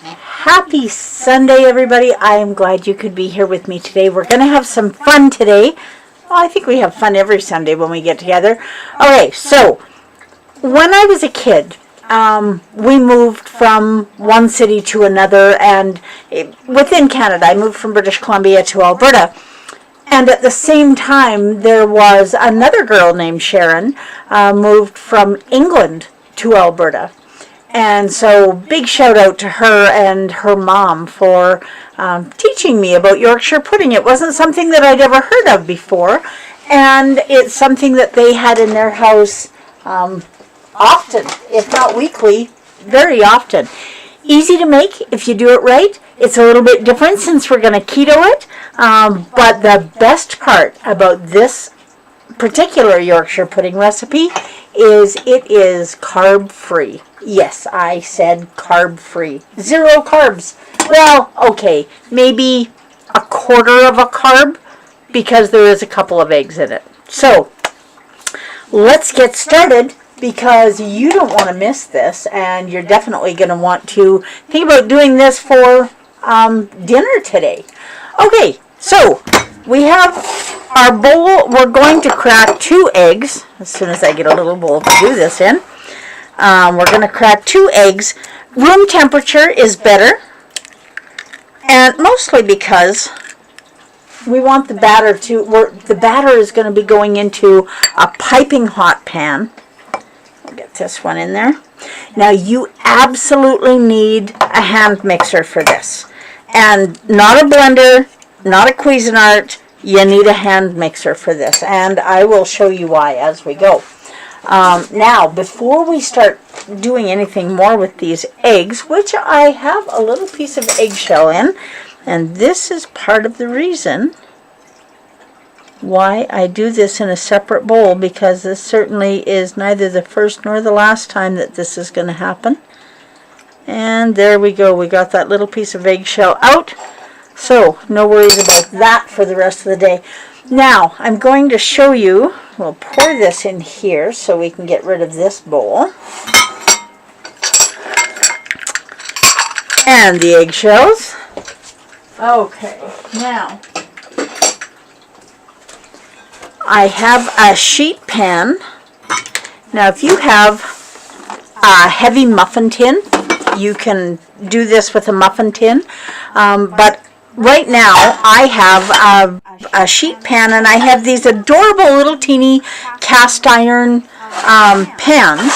Happy Sunday, everybody. I am glad you could be here with me today. We're going to have some fun today. Well, I think we have fun every Sunday when we get together. Okay, so when I was a kid, we moved from one city to another, and within Canada, I moved from British Columbia to Alberta. And at the same time, there was another girl named Sharon, moved from England to Alberta. And so big shout out to her and her mom for teaching me about Yorkshire pudding. It wasn't something that I'd ever heard of before, and it's something that they had in their house often, if not weekly, very often. Easy to make if you do it right. It's a little bit different since we're going to keto it, but the best part about this particular Yorkshire pudding recipe is it is carb-free. Yes, I said carb-free. 0 carbs. Well, okay, maybe a quarter of a carb because there is a couple of eggs in it. So, let's get started because you don't want to miss this, and you're definitely going to want to think about doing this for dinner today. Okay, so we have our bowl. We're going to crack 2 eggs as soon as I get a little bowl to do this in. We're going to crack 2 eggs. Room temperature is better, and mostly because we want the batter the batter is going to be going into a piping hot pan. I'll get this one in there. Now you absolutely need a hand mixer for this, and not a blender, not a Cuisinart. You need a hand mixer for this, and I will show you why as we go. Now, before we start doing anything more with these eggs, which I have a little piece of eggshell in, and this is part of the reason why I do this in a separate bowl, because this certainly is neither the first nor the last time that this is going to happen. And there we go. We got that little piece of eggshell out. So, no worries about that for the rest of the day. Now, I'm going to show you, we'll pour this in here so we can get rid of this bowl. And the eggshells. Okay, now, I have a sheet pan. Now, if you have a heavy muffin tin, you can do this with a muffin tin, but right now I have a sheet pan, and I have these adorable little teeny cast iron pans.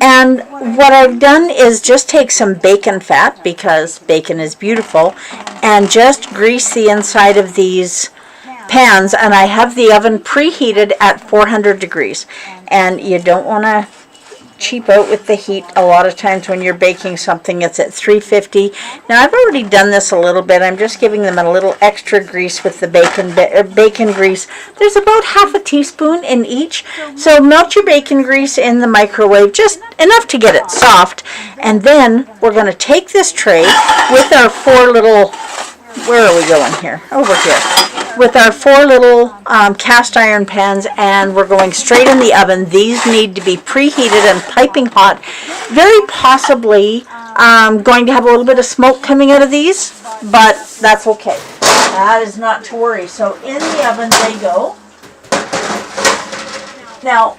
And what I've done is just take some bacon fat, because bacon is beautiful, and just grease the inside of these pans, and I have the oven preheated at 400 degrees. And you don't want to cheap out with the heat. A lot of times when you're baking something, it's at 350. Now, I've already done this a little bit. I'm just giving them a little extra grease with the bacon grease. There's about half a teaspoon in each. So melt your bacon grease in the microwave, just enough to get it soft. And then we're going to take this tray with our 4 little, where are we going here? Over here. With our 4 little cast iron pans, and we're going straight in the oven. These need to be preheated and piping hot. Very possibly going to have a little bit of smoke coming out of these, but that's okay. That is not to worry. So in the oven they go. Now,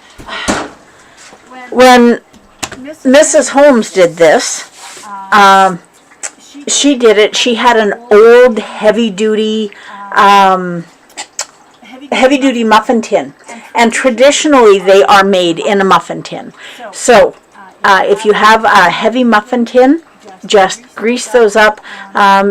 when Mrs. Holmes did this, she did it. She had an old heavy-duty muffin tin, and traditionally they are made in a muffin tin. So if you have a heavy muffin tin, just grease those up.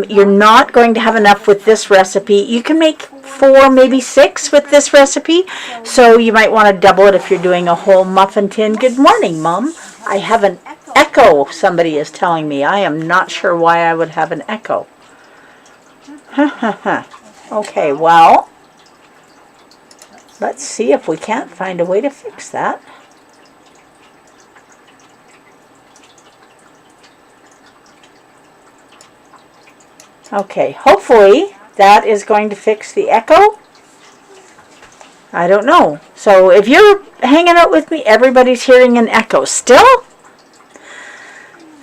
You're not going to have enough with this recipe. You can make 4, maybe 6 with this recipe, so you might want to double it if you're doing a whole muffin tin. Good morning, Mom. I have an echo, somebody is telling me. I am not sure why I would have an echo. Okay, well, let's see if we can't find a way to fix that. Okay, hopefully that is going to fix the echo. I don't know. So if you're hanging out with me, everybody's hearing an echo still.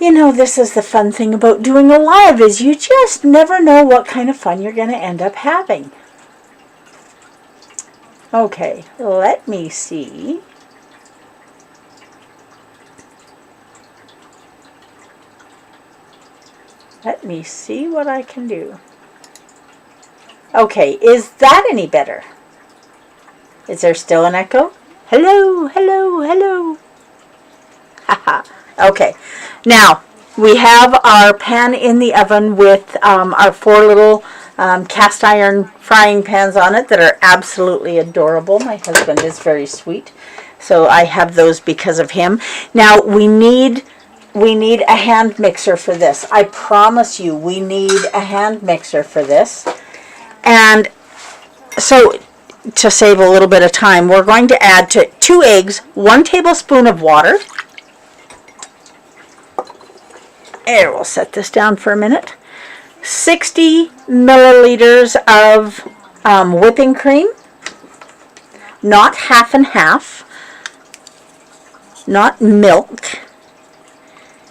You know, this is the fun thing about doing a live, is you just never know what kind of fun you're going to end up having. Okay, let me see. Let me see what I can do. Okay, is that any better? Is there still an echo? Hello, hello, hello. Haha. Okay, now we have our pan in the oven with our 4 little cast iron frying pans on it that are absolutely adorable. My husband is very sweet, so I have those because of him. Now we need a hand mixer for this. I promise you, we need a hand mixer for this. And so, to save a little bit of time, we're going to add to 2 eggs, 1 tablespoon of water. And we'll set this down for a minute. 60 milliliters of whipping cream. Not half and half. Not milk.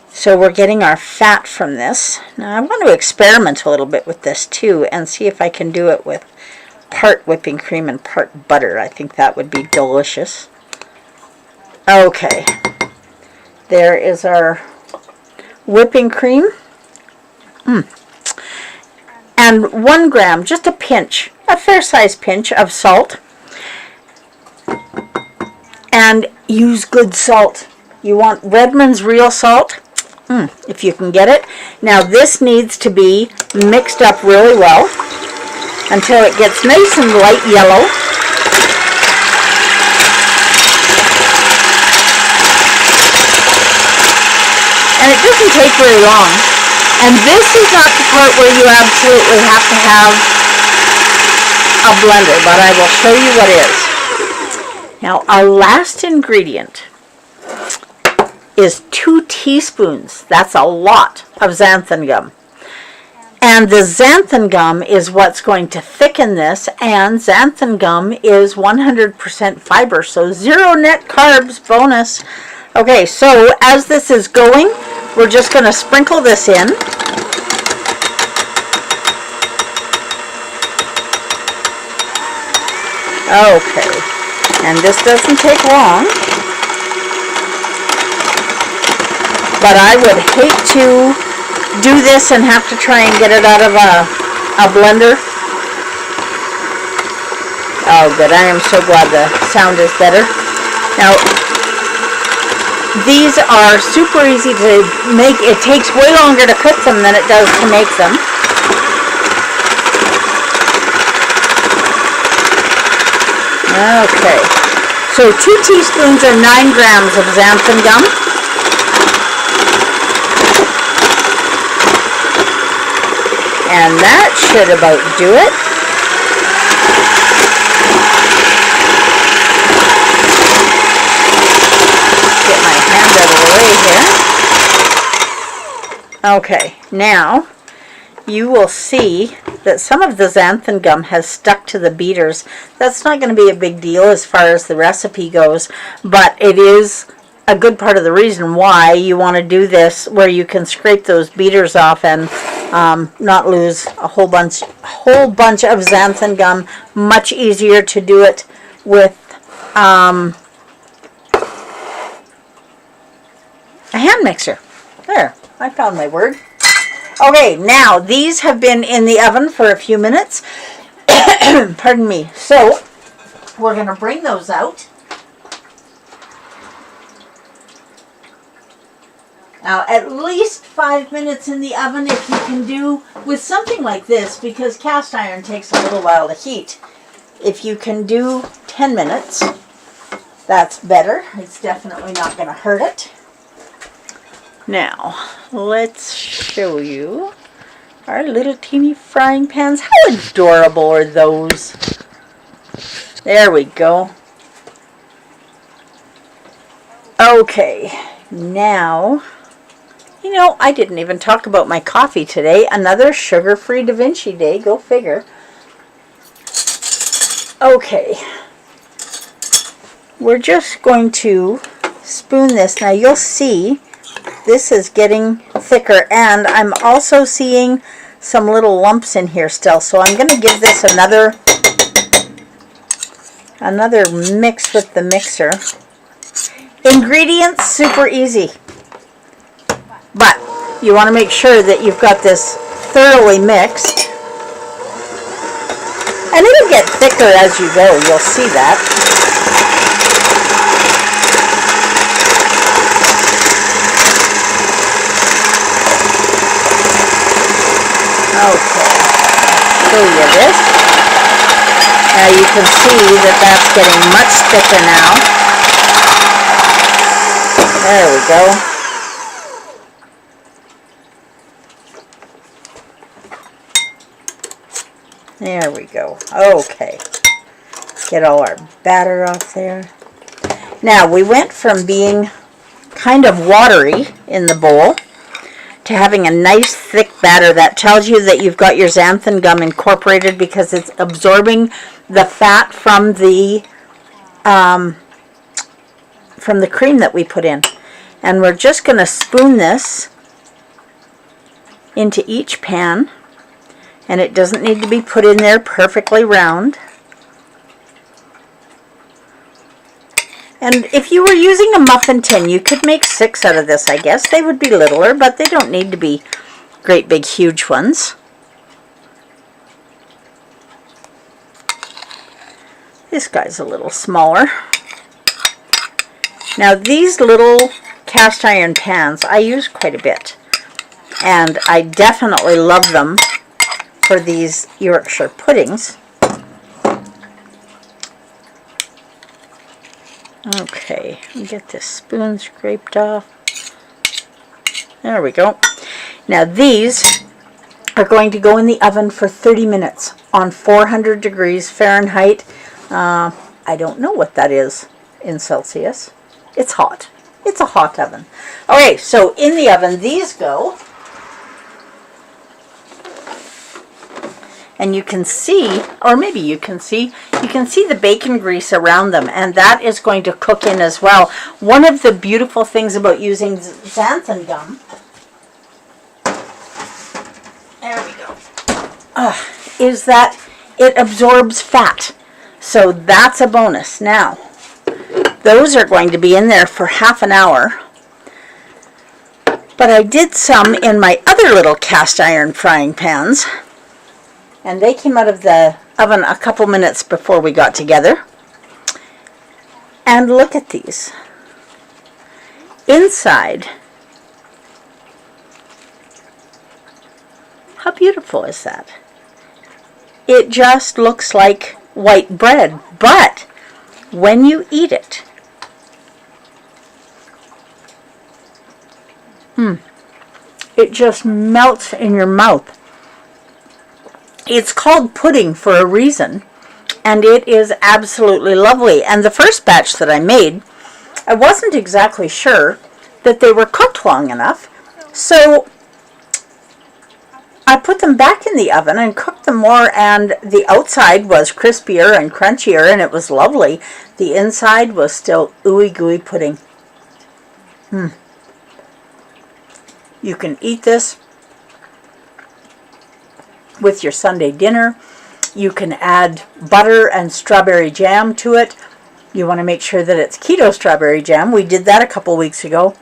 So we're getting our fat from this. Now I want to experiment a little bit with this too and see if I can do it with part whipping cream and part butter. I think that would be delicious. Okay. There is our whipping cream. And 1 gram, just a pinch, a fair size pinch of salt. And use good salt. You want Redmond's real salt. If you can get it. Now this needs to be mixed up really well until it gets nice and light yellow. And it doesn't take very long. And this is not the part where you absolutely have to have a blender, but I will show you what is. Now our last ingredient is 2 teaspoons. That's a lot of xanthan gum. And the xanthan gum is what's going to thicken this, and xanthan gum is 100% fiber, so 0 net carbs bonus. Okay, so as this is going, we're just going to sprinkle this in. Okay, and this doesn't take long. But I would hate to do this and have to try and get it out of a blender. Oh, good. I am so glad the sound is better. Now, these are super easy to make. It takes way longer to cook them than it does to make them. Okay. So 2 teaspoons or 9 grams of xanthan gum. And that should about do it. Get my hand out of the way here. Okay, now you will see that some of the xanthan gum has stuck to the beaters. That's not going to be a big deal as far as the recipe goes, but it is a good part of the reason why you want to do this, where you can scrape those beaters off and not lose a whole bunch of xanthan gum. Much easier to do it with a hand mixer. There, I found my word. Okay, now these have been in the oven for a few minutes. Pardon me. So we're going to bring those out. Now, at least 5 minutes in the oven if you can do with something like this, because cast iron takes a little while to heat. If you can do 10 minutes, that's better. It's definitely not going to hurt it. Now, let's show you our little teeny frying pans. How adorable are those? There we go. Okay, now, you know, I didn't even talk about my coffee today. Another sugar-free Da Vinci day. Go figure. Okay. We're just going to spoon this. Now, you'll see this is getting thicker, and I'm also seeing some little lumps in here still, so I'm going to give this another mix with the mixer. Ingredients, super easy, but you want to make sure that you've got this thoroughly mixed, and it'll get thicker as you go, you'll see that. Okay, show you this. Now you can see that that's getting much thicker now. There we go. There we go. Okay. Get all our batter off there. Now we went from being kind of watery in the bowl to having a nice thick batter. That tells you that you've got your xanthan gum incorporated because it's absorbing the fat from the cream that we put in. And we're just going to spoon this into each pan, and it doesn't need to be put in there perfectly round. And if you were using a muffin tin, you could make 6 out of this, I guess. They would be littler, but they don't need to be great big huge ones. This guy's a little smaller. Now these little cast iron pans I use quite a bit, and I definitely love them for these Yorkshire puddings. Okay, get this spoon scraped off. There we go. Now these are going to go in the oven for 30 minutes on 400 degrees Fahrenheit. I don't know what that is in Celsius. It's hot. It's a hot oven. Okay, so in the oven these go. And you can see, or maybe you can see the bacon grease around them, and that is going to cook in as well. One of the beautiful things about using xanthan gum, there we go, is that it absorbs fat. So that's a bonus. Now, those are going to be in there for half an hour. But I did some in my other little cast iron frying pans, and they came out of the oven a couple minutes before we got together. And look at these. Inside, how beautiful is that? It just looks like white bread, but when you eat it, it just melts in your mouth. It's called pudding for a reason, and it is absolutely lovely. And the first batch that I made, I wasn't exactly sure that they were cooked long enough, so I put them back in the oven and cooked them more, and the outside was crispier and crunchier, and it was lovely. The inside was still ooey gooey pudding. You can eat this with your Sunday dinner. You can add butter and strawberry jam to it. You want to make sure that it's keto strawberry jam. We did that a couple weeks ago.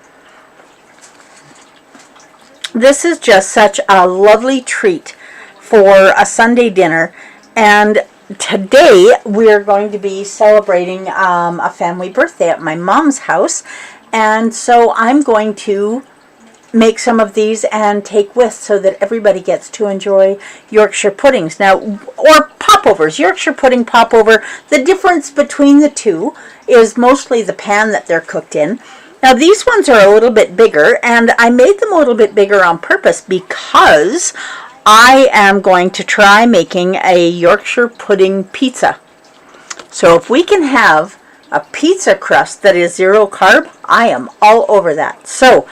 This is just such a lovely treat for a Sunday dinner, and today we're going to be celebrating a family birthday at my mom's house, and so I'm going to make some of these and take with so that everybody gets to enjoy Yorkshire puddings. Now, or popovers, Yorkshire pudding popover. The difference between the two is mostly the pan that they're cooked in. Now these ones are a little bit bigger, and I made them a little bit bigger on purpose because I am going to try making a Yorkshire pudding pizza. So if we can have a pizza crust that is 0 carb, I am all over that. So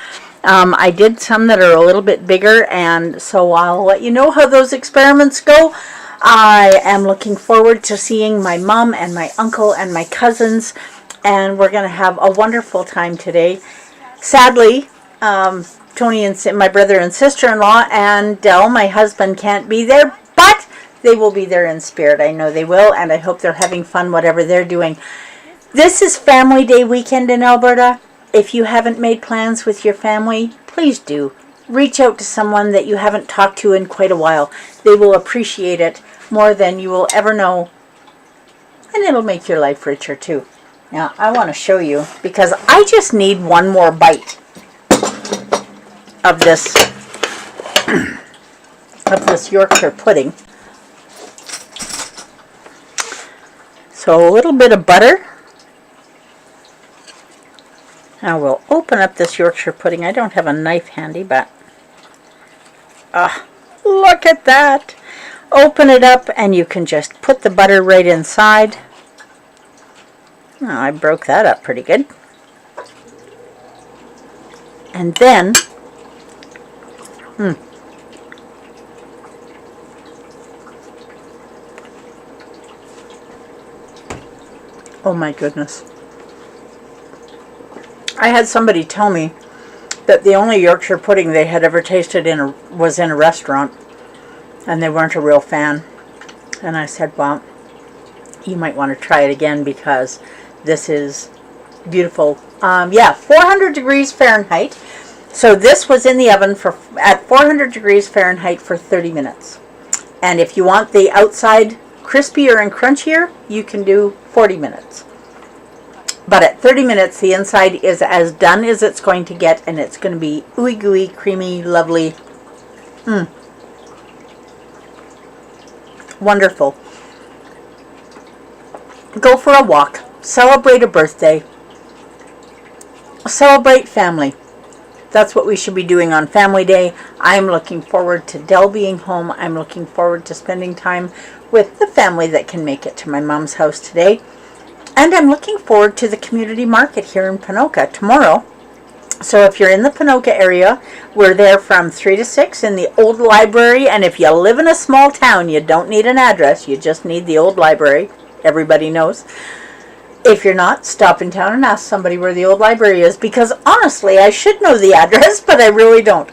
I did some that are a little bit bigger, and so I'll let you know how those experiments go. I am looking forward to seeing my mom and my uncle and my cousins, and we're going to have a wonderful time today. Sadly, Tony and my brother and sister-in-law, and Dell, my husband, can't be there, but they will be there in spirit. I know they will, and I hope they're having fun whatever they're doing. This is Family Day weekend in Alberta. If you haven't made plans with your family, please do. Reach out to someone that you haven't talked to in quite a while. They will appreciate it more than you will ever know, and it'll make your life richer too. Now, I want to show you, because I just need one more bite of this Yorkshire pudding. So a little bit of butter. Now we'll open up this Yorkshire pudding. I don't have a knife handy, but look at that. Open it up and you can just put the butter right inside. Oh, I broke that up pretty good. And then oh my goodness. I had somebody tell me that the only Yorkshire pudding they had ever tasted was in a restaurant, and they weren't a real fan. And I said, well, you might want to try it again, because this is beautiful. 400 degrees Fahrenheit. So this was in the oven at 400 degrees Fahrenheit for 30 minutes. And if you want the outside crispier and crunchier, you can do 40 minutes. But at 30 minutes, the inside is as done as it's going to get, and it's going to be ooey gooey, creamy, lovely. Wonderful. Go for a walk. Celebrate a birthday. Celebrate family. That's what we should be doing on Family Day. I'm looking forward to Dell being home. I'm looking forward to spending time with the family that can make it to my mom's house today. And I'm looking forward to the community market here in Ponoka tomorrow. So if you're in the Ponoka area, we're there from 3 to 6 in the old library. And if you live in a small town, you don't need an address. You just need the old library. Everybody knows. If you're not, stop in town and ask somebody where the old library is, because honestly, I should know the address, but I really don't.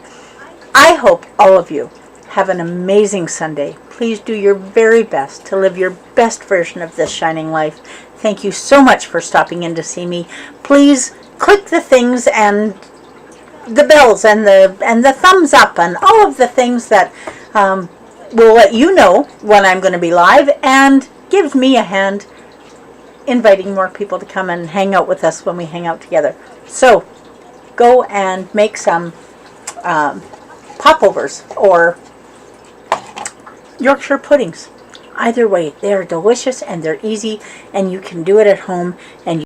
I hope all of you have an amazing Sunday. Please do your very best to live your best version of this shining life. Thank you so much for stopping in to see me. Please click the things and the bells and the thumbs up and all of the things that will let you know when I'm going to be live, and give me a hand inviting more people to come and hang out with us when we hang out together. So go and make some popovers or Yorkshire puddings. Either way, they are delicious and they're easy, and you can do it at home, and